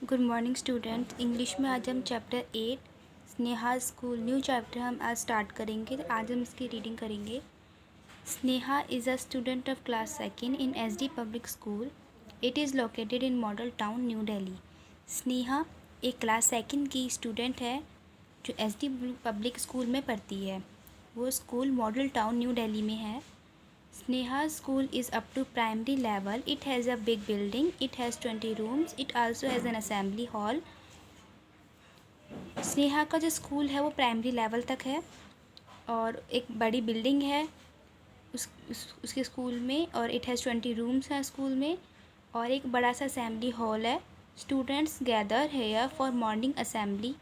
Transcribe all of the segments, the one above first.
Good morning students. English में आज हम chapter 8 Sneha school new chapter हम आज स्टार्ट करेंगे। आज हम इसकी रीडिंग करेंगे। Sneha is a student of class second in SD public school. It is located in model town new Delhi. Sneha एक क्लास सेकेंड की स्टूडेंट है जो एसडी पब्लिक स्कूल में पढ़ती है। वो school model town new Delhi में है। Sneha's school is up to primary level. It has a big building. It has 20 rooms. It also has an assembly hall. Sneha का जो स्कूल है वो प्राइमरी लेवल तक है और एक बड़ी बिल्डिंग है उसके स्कूल में, और इट हैज़ 20 रूम्स हैं स्कूल में, और एक बड़ा सा असेंबली हॉल है। Students gather here for morning assembly.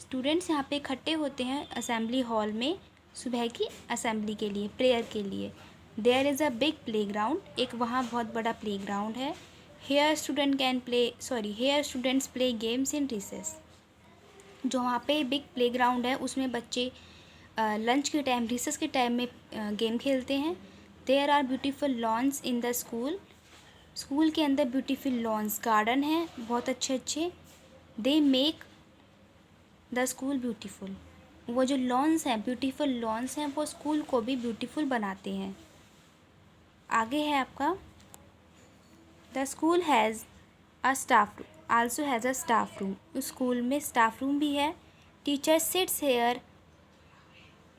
Students यहाँ पे इकट्ठे होते हैं असेंबली हॉल में सुबह की असेंबली के लिए, प्रेयर के लिए। There is a big play ground. एक वहाँ बहुत बड़ा प्ले ग्राउंड है। Here students play games in recess. जो वहाँ पे बिग प्ले ग्राउंड है उसमें बच्चे लंच के टाइम, रिसेस के टाइम में गेम खेलते हैं। There are beautiful lawns in the school. School के अंदर ब्यूटीफुल लॉन्स, गार्डन हैं बहुत अच्छे अच्छे। They make the school beautiful. वो जो लॉन्स हैं, ब्यूटीफुल लॉन्स हैं, वो स्कूल को भी ब्यूटीफुल बनाते हैं। आगे है आपका, the school has a staff also has a staff room. उस स्कूल में स्टाफ रूम भी है। Teacher sits here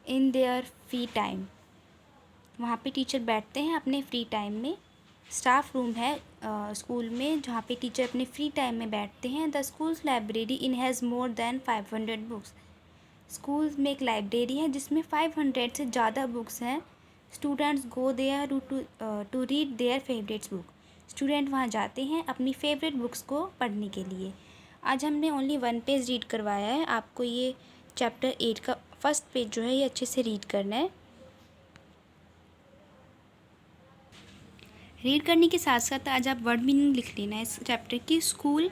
in their free time. वहाँ पे टीचर बैठते हैं अपने फ्री टाइम में। स्टाफ रूम है स्कूल में जहाँ पे टीचर अपने फ्री टाइम में बैठते हैं। The schools library in has more than 500 books. School में एक लाइब्रेरी है जिसमें 500 से ज़्यादा बुक्स हैं। Students go there to read their favourites book. Student वहाँ जाते हैं अपनी फेवरेट बुक्स को पढ़ने के लिए। आज हमने ओनली 1 पेज रीड करवाया है। आपको ये चैप्टर 8 का फर्स्ट पेज जो है ये अच्छे से रीड करना है। रीड करने के साथ साथ आज आप वर्ड मीनिंग लिख लेना है इस चैप्टर की। School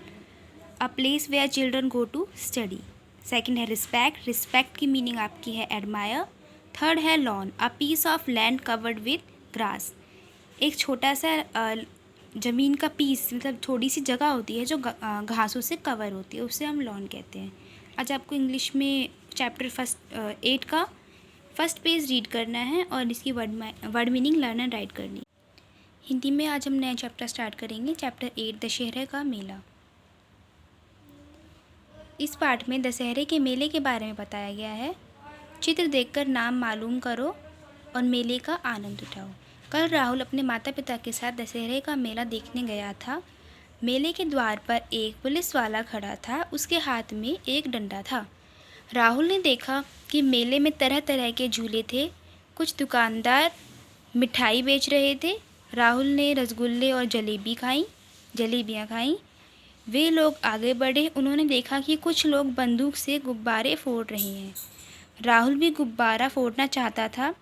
a place where children go to study. Second है रिस्पेक्ट। रिस्पेक्ट की मीनिंग आपकी है एडमायर। थर्ड है lawn, a piece of land covered with grass. एक छोटा सा ज़मीन का पीस, मतलब थोड़ी सी जगह होती है जो घासों से कवर होती है, उसे हम लॉन कहते हैं। आज आपको इंग्लिश में चैप्टर 8 का फर्स्ट पेज रीड करना है और इसकी word meaning learn and right करनी है। हिंदी में आज हम नया चैप्टर स्टार्ट करेंगे, चैप्टर 8 दशहरे का मेला। इस पाठ में दशहरे के मेले के बारे में बताया गया है। चित्र देखकर नाम मालूम करो और मेले का आनंद उठाओ। कल राहुल अपने माता पिता के साथ दशहरे का मेला देखने गया था। मेले के द्वार पर एक पुलिस वाला खड़ा था। उसके हाथ में एक डंडा था। राहुल ने देखा कि मेले में तरह तरह के झूले थे। कुछ दुकानदार मिठाई बेच रहे थे। राहुल ने रसगुल्ले और जलेबियाँ खाईं। वे लोग आगे बढ़े। उन्होंने देखा कि कुछ लोग बंदूक से गुब्बारे फोड़ रहे हैं। राहुल भी गुब्बारा फोड़ना चाहता था।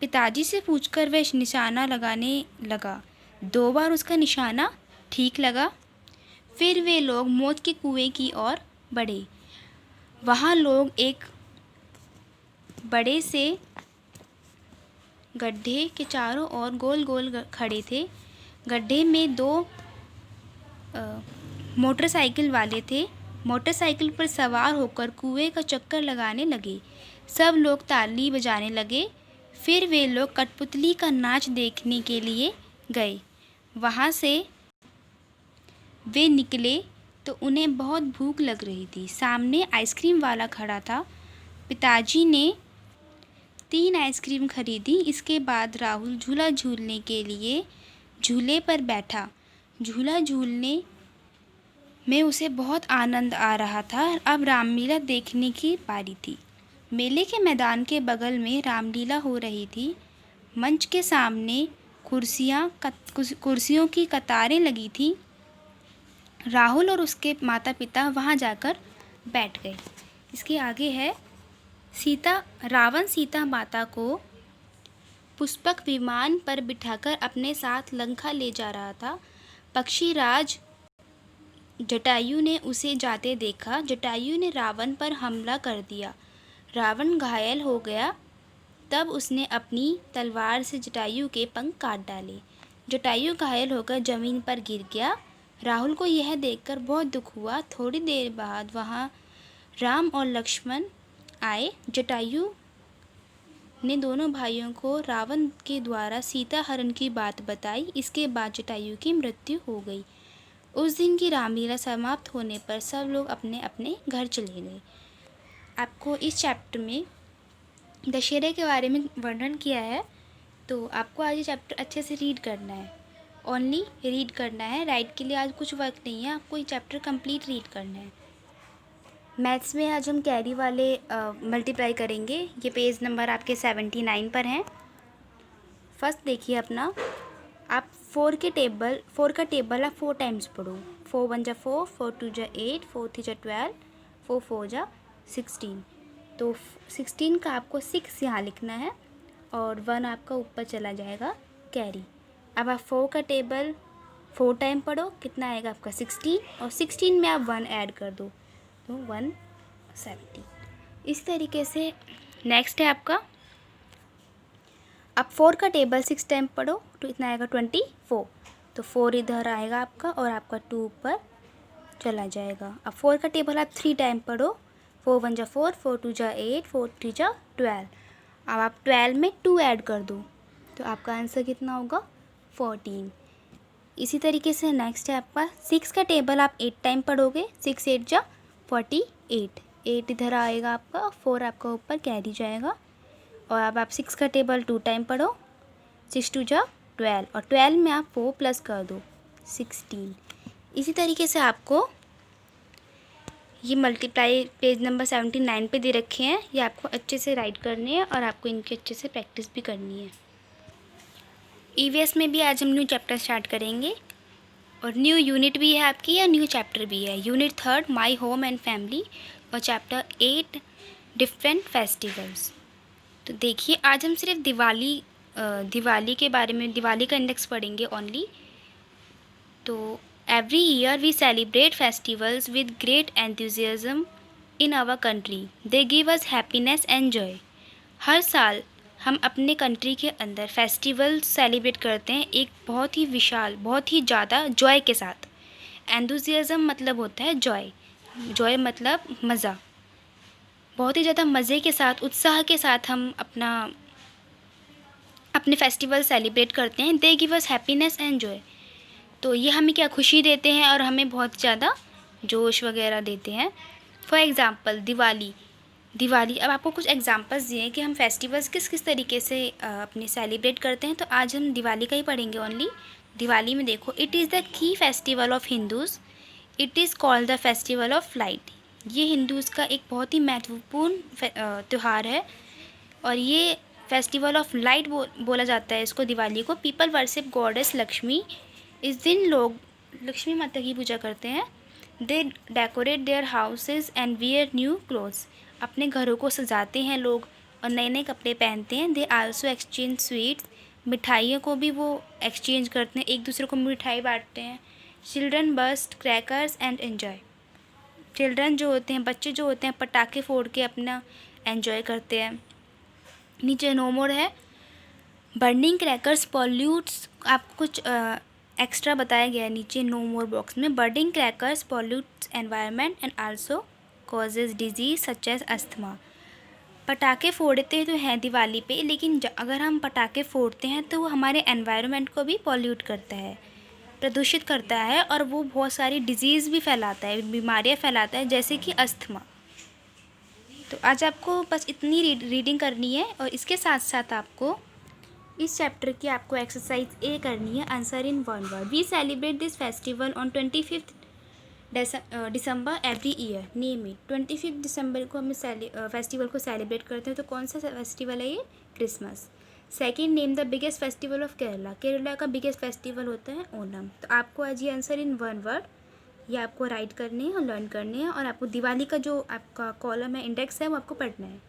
पिताजी से पूछकर वह निशाना लगाने लगा। 2 बार उसका निशाना ठीक लगा। फिर वे लोग मौत के कुएं की ओर बढ़े। वहाँ लोग एक बड़े से गड्ढे के चारों ओर गोल गोल खड़े थे। गड्ढे में 2 मोटरसाइकिल वाले थे। मोटरसाइकिल पर सवार होकर कुएं का चक्कर लगाने लगे। सब लोग ताली बजाने लगे। फिर वे लोग कठपुतली का नाच देखने के लिए गए। वहाँ से वे निकले तो उन्हें बहुत भूख लग रही थी। सामने आइसक्रीम वाला खड़ा था। पिताजी ने 3 आइसक्रीम खरीदी। इसके बाद राहुल झूला झूलने के लिए झूले पर बैठा। झूला झूलने में उसे बहुत आनंद आ रहा था। अब रामलीला देखने की बारी थी। मेले के मैदान के बगल में रामलीला हो रही थी। मंच के सामने कुर्सियों की कतारें लगी थीं। राहुल और उसके माता पिता वहां जाकर बैठ गए। इसके आगे है, रावण सीता माता को पुष्पक विमान पर बिठाकर अपने साथ लंका ले जा रहा था। पक्षीराज जटायु ने उसे जाते देखा। जटायु ने रावण पर हमला कर दिया। रावण घायल हो गया। तब उसने अपनी तलवार से जटायु के पंख काट डाले। जटायु घायल होकर जमीन पर गिर गया। राहुल को यह देखकर बहुत दुख हुआ। थोड़ी देर बाद वहाँ राम और लक्ष्मण आए। जटायु ने दोनों भाइयों को रावण के द्वारा सीता हरण की बात बताई। इसके बाद जटायु की मृत्यु हो गई। उस दिन की रामलीला समाप्त होने पर सब लोग अपने अपने घर चले गए। आपको इस चैप्टर में दशहरे के बारे में वर्णन किया है, तो आपको आज ये चैप्टर अच्छे से रीड करना है। ओनली रीड करना है, राइट के लिए आज कुछ वर्क नहीं है, आपको ये चैप्टर कंप्लीट रीड करना है। मैथ्स में आज हम कैरी वाले मल्टीप्लाई करेंगे। ये पेज नंबर आपके 79 पर हैं। फर्स्ट देखिए अपना, आप 4 का टेबल आप 4 टाइम्स पढ़ो। 4 1 जा 4, 4 2 जा 8, 4 3 जा 12, 4 4 जा 16। तो 16 का आपको 6 यहाँ लिखना है और 1 आपका ऊपर चला जाएगा कैरी। अब आप 4 का टेबल 4 टाइम पढ़ो, कितना आएगा आपका 16, और 16 में आप 1 ऐड कर दो तो 170। इस तरीके से नेक्स्ट है आपका, आप 4 का टेबल 6 टाइम पढ़ो तो इतना आएगा 24। तो 4 इधर आएगा आपका और आपका 2 ऊपर चला जाएगा। अब 4 का टेबल आप 3 टाइम पढ़ो। 4 1 जा 4, 4 2 जा 8, 4 3 जा 12। अब आप 12 में 2 ऐड कर दो तो आपका आंसर कितना होगा 14। इसी तरीके से नेक्स्ट है आपका 6 का टेबल आप 8 टाइम पढ़ोगे। 6 8 जा 48, 8 इधर आएगा आपका, 4 आपका ऊपर कैरी जाएगा। और अब आप 6 का टेबल 2 टाइम पढ़ो। 6 2 जा 12 और 12 में आप 4 प्लस कर दो 16। इसी तरीके से आपको ये मल्टीप्लाई पेज नंबर 79 पे दे रखे हैं, ये आपको अच्छे से राइट करने हैं और आपको इनकी अच्छे से प्रैक्टिस भी करनी है। ईवीएस में भी आज हम न्यू चैप्टर स्टार्ट करेंगे और न्यू यूनिट भी है आपकी या न्यू चैप्टर भी है। Unit 3 my home and family और चैप्टर 8 डिफरेंट फेस्टिवल्स। तो देखिए आज हम सिर्फ दिवाली के बारे में, दिवाली का इंडेक्स पढ़ेंगे ओनली। तो every year we celebrate festivals with great enthusiasm in our country, they give us happiness and joy. हर साल हम अपने कंट्री के अंदर फेस्टिवल सेलिब्रेट करते हैं एक बहुत ही विशाल, बहुत ही ज़्यादा जॉय के साथ। एंथुजियाज्म मतलब होता है जॉय, जॉय मतलब मज़ा। बहुत ही ज़्यादा मज़े के साथ, उत्साह के साथ हम अपने फेस्टिवल सेलिब्रेट करते हैं। दे give us happiness and Joy, तो ये हमें क्या खुशी देते हैं और हमें बहुत ज़्यादा जोश वगैरह देते हैं। For example Diwali. अब आपको कुछ एग्जांपल्स दिए कि हम फेस्टिवल्स किस किस तरीके से अपने सेलिब्रेट करते हैं, तो आज हम दिवाली का ही पढ़ेंगे ओनली। दिवाली में देखो, it is the key festival of Hindus, it is called the festival of light. ये हिंदूज़ का एक बहुत ही महत्वपूर्ण त्यौहार है और ये फेस्टिवल ऑफ लाइट बोला जाता है इसको, दिवाली को। People worship goddess Lakshmi. इस दिन लोग लक्ष्मी माता की पूजा करते हैं। They decorate their houses and wear new clothes. अपने घरों को सजाते हैं लोग और नए नए कपड़े पहनते हैं। They also exchange sweets. मिठाइयों को भी वो एक्सचेंज करते हैं, एक दूसरे को मिठाई बांटते हैं। Children burst crackers and enjoy. Children जो होते हैं, बच्चे जो होते हैं, पटाखे फोड़ के अपना एन्जॉय करते हैं। नीचे नो मोर है, बर्निंग क्रैकर्स पॉल्यूट्स। आपको कुछ एक्स्ट्रा बताया गया है नीचे नो मोर बॉक्स में। Burning crackers pollutes environment and also causes disease such as asthma. पटाखे फोड़ते तो हैं दिवाली पे, लेकिन अगर हम पटाखे फोड़ते हैं तो वो हमारे एनवायरनमेंट को भी पॉल्यूट करता है, प्रदूषित करता है और वो बहुत सारी डिजीज़ भी फैलाता है, बीमारियाँ फैलाता है, जैसे कि अस्थमा। तो आज आपको बस इतनी रीडिंग करनी है और इसके साथ साथ आपको इस चैप्टर की आपको एक्सरसाइज ए करनी है, answer in one word. We celebrate this festival on 25 December every year, name it. 25 दिसंबर को हम फेस्टिवल को सेलिब्रेट करते हैं, तो कौन सा फेस्टिवल है ये? Christmas. Second, name the biggest festival of Kerala. Kerala का बिगेस्ट फेस्टिवल होता है ओनम। तो आपको आज ये आंसर इन वन वर्ड ये आपको राइट करने हैं और लर्न करने हैं, और आपको दिवाली का जो आपका कॉलम है, इंडेक्स है, वो आपको पढ़ना है।